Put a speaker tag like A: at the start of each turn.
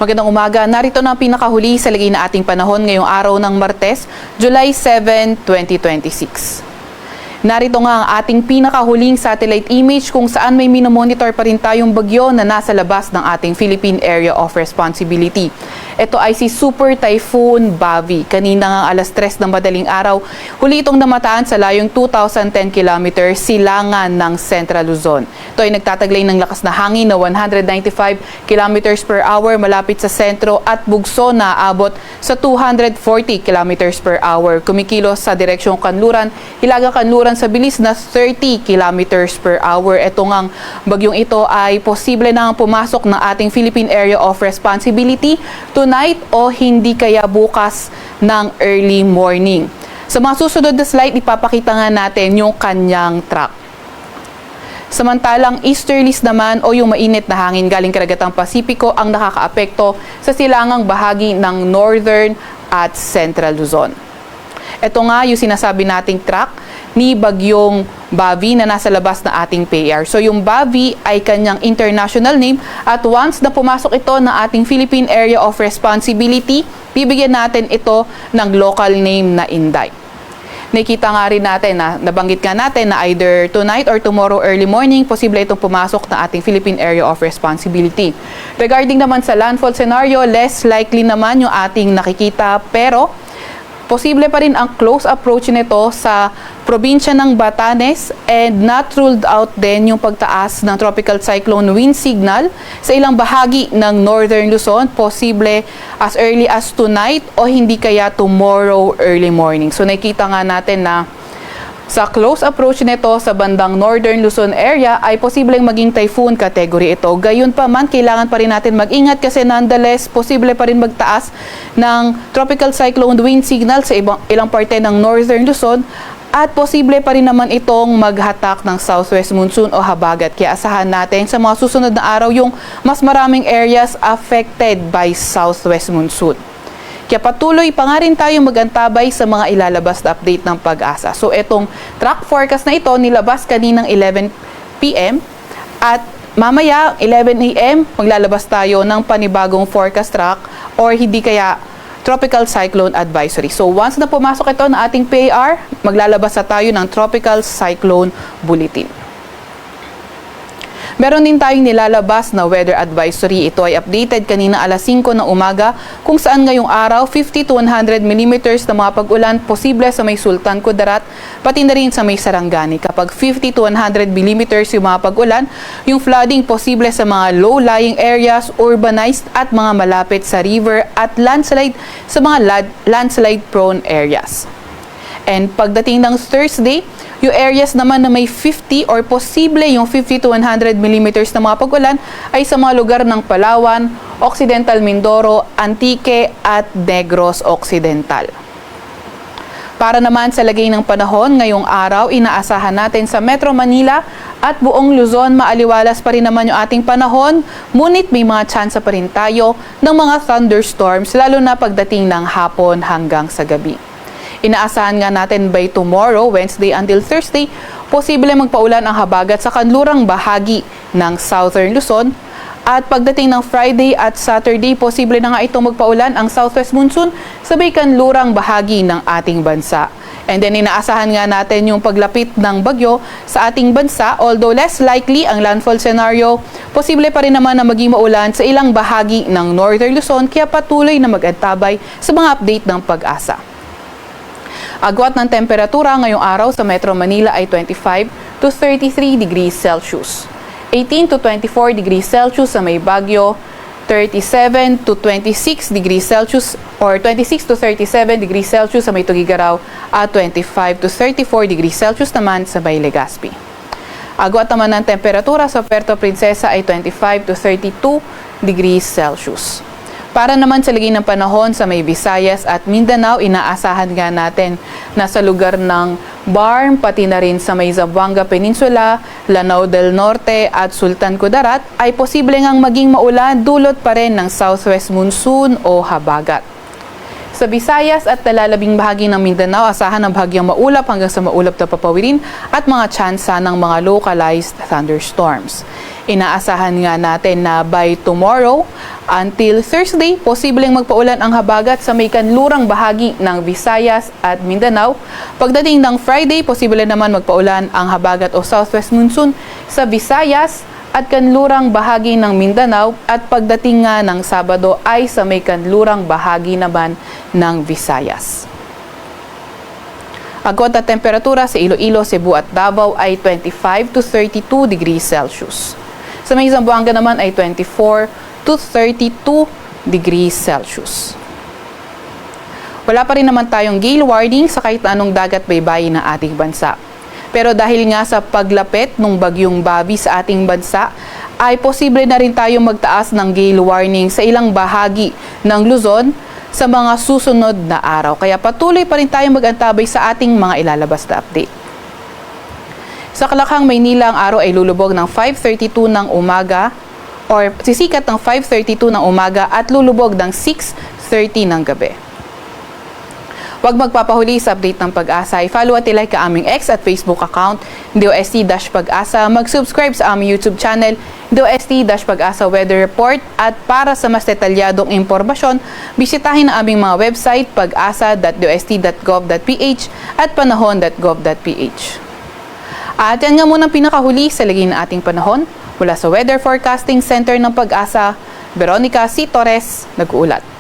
A: Magandang umaga. Narito na ang pinakahuli sa lagay na ating panahon ngayong araw ng Martes, July 7, 2026. Narito nga ang ating pinakahuling satellite image kung saan may minomonitor pa rin tayong bagyo na nasa labas ng ating Philippine Area of Responsibility. Ito ay si Super Typhoon Bavi. Kanina nga alas 3 ng madaling araw, huli itong namataan sa layong 2,010 km silangan ng Central Luzon. Ito ay nagtataglay ng lakas na hangin na 195 km per hour malapit sa sentro at bugso na aabot sa 240 km per hour. Kumikilos sa direksyong Kanluran, Hilaga Kanluran sa bilis na 30 km per hour. Ito ngang bagyong ito ay posible nang pumasok ng ating Philippine Area of Responsibility tonight o hindi kaya bukas ng early morning. Sa mga susunod na slide, ipapakita nga natin yung kanyang track. Samantalang easterlies naman o yung mainit na hangin galing karagatang Pasipiko ang nakakaapekto sa silangang bahagi ng Northern at Central Luzon. Ito nga yung sinasabi nating track ni Bagyong Bavi na nasa labas na ating PAR. So yung Bavi ay kanyang international name at once na pumasok ito ng ating Philippine Area of Responsibility, bibigyan natin ito ng local name na Inday. Nakita nga rin natin na nabanggit nga natin na either tonight or tomorrow early morning, posible itong pumasok ng ating Philippine Area of Responsibility. Regarding naman sa landfall scenario, less likely naman yung ating nakikita pero posible pa rin ang close approach nito sa probinsya ng Batanes and not ruled out din yung pagtaas ng tropical cyclone wind signal sa ilang bahagi ng Northern Luzon, posible as early as tonight o hindi kaya tomorrow early morning. So nakita nga natin na sa close approach nito sa bandang Northern Luzon area ay posibleng maging typhoon category ito. Gayon pa man, kailangan pa rin natin mag-ingat kasi nonetheless, posible pa rin magtaas ng tropical cyclone wind signal sa ilang parte ng Northern Luzon at posible pa rin naman itong maghatak ng southwest monsoon o habagat. Kaya asahan natin sa mga susunod na araw yung mas maraming areas affected by southwest monsoon. Kaya patuloy pa nga rin tayong magantabay sa mga ilalabas na update ng Pag-asa. So itong track forecast na ito nilabas kaninang 11 p.m. at mamaya 11 a.m. maglalabas tayo ng panibagong forecast track or hindi kaya tropical cyclone advisory. So once na pumasok ito na ating PAR, maglalabas na tayo ng tropical cyclone bulletin. Meron din tayong nilalabas na weather advisory. Ito ay updated kanina alas 5 ng umaga kung saan ngayong araw 50 to 100 mm na mga pag-ulan posible sa may Sultan Kudarat pati na rin sa may Sarangani. Kapag 50 to 100 mm yung mga pag-ulan, yung flooding posible sa mga low-lying areas, urbanized at mga malapit sa river at landslide sa mga landslide-prone areas. And pagdating ng Thursday, yung areas naman na may 50 or posible yung 50 to 100 mm na mga pag-ulan ay sa mga lugar ng Palawan, Occidental Mindoro, Antique at Negros Occidental. Para naman sa lagay ng panahon, ngayong araw, inaasahan natin sa Metro Manila at buong Luzon, maaliwalas pa rin naman yung ating panahon, ngunit may mga tsansa pa rin tayo ng mga thunderstorms, lalo na pagdating ng hapon hanggang sa gabi. Inaasahan nga natin by tomorrow, Wednesday until Thursday, posible magpaulan ang habagat sa kanlurang bahagi ng Southern Luzon. At pagdating ng Friday at Saturday, posible na nga itong magpaulan ang southwest monsoon sa may kanlurang bahagi ng ating bansa. And then inaasahan nga natin yung paglapit ng bagyo sa ating bansa, although less likely ang landfall scenario, posible pa rin naman na maging maulan sa ilang bahagi ng Northern Luzon, kaya patuloy na mag-antabay sa mga update ng Pag-asa. Agwat ng temperatura ngayong araw sa Metro Manila ay 25 to 33 degrees Celsius. 18 to 24 degrees Celsius sa may Baguio, 37 to 26 degrees Celsius or 26 to 37 degrees Celsius sa may Tugigaraw at 25 to 34 degrees Celsius naman sa may Legazpi. Agwat naman ng temperatura sa Puerto Princesa ay 25 to 32 degrees Celsius. Para naman sa lagay ng panahon sa may Visayas at Mindanao, inaasahan nga natin na sa lugar ng Barm, pati na rin sa may Zamboanga Peninsula, Lanao del Norte at Sultan Kudarat ay posible ngang maging maulan dulot pa rin ng southwest monsoon o habagat. Sa Visayas at nalalabing bahagi ng Mindanao, asahan ang bahagyang maulap hanggang sa maulap na papawirin at mga tsansa ng mga localized thunderstorms. Inaasahan nga natin na by tomorrow until Thursday, posibleng magpaulan ang habagat sa may kanlurang bahagi ng Visayas at Mindanao. Pagdating ng Friday, posible naman magpaulan ang habagat o southwest monsoon sa Visayas at kanlurang bahagi ng Mindanao, at pagdating nga ng Sabado ay sa may kanlurang bahagi naman ng Visayas. Agad at temperatura sa Iloilo, Cebu at Davao ay 25 to 32 degrees Celsius. Sa may Zamboanga naman ay 24 to 32 degrees Celsius. Wala pa rin naman tayong gale warning sa kahit anong dagat baybayin ng ating bansa. Pero dahil nga sa paglapit ng bagyong Bobby sa ating bansa, ay posible na rin tayong magtaas ng gale warning sa ilang bahagi ng Luzon sa mga susunod na araw. Kaya patuloy pa rin tayong mag-antabay sa ating mga ilalabas na update. Sa Kalakhang, Maynila, ang araw ay lulubog ng 5:32 ng umaga or sisikat ng 5:32 ng umaga at lulubog ng 6:30 ng gabi. Huwag magpapahuli sa update ng Pag-asa. I-follow at i-like ka aming X at Facebook account, DOST-Pag-asa. Mag-subscribe sa aming YouTube channel, DOST-Pag-asa Weather Report. At para sa mas detalyadong impormasyon, bisitahin ang aming mga website, pag-asa.dost.gov.ph at panahon.gov.ph. At yan nga muna pinakahuli sa lagay ng ating panahon. Mula sa Weather Forecasting Center ng Pag-asa, Veronica C. Torres, nag-uulat.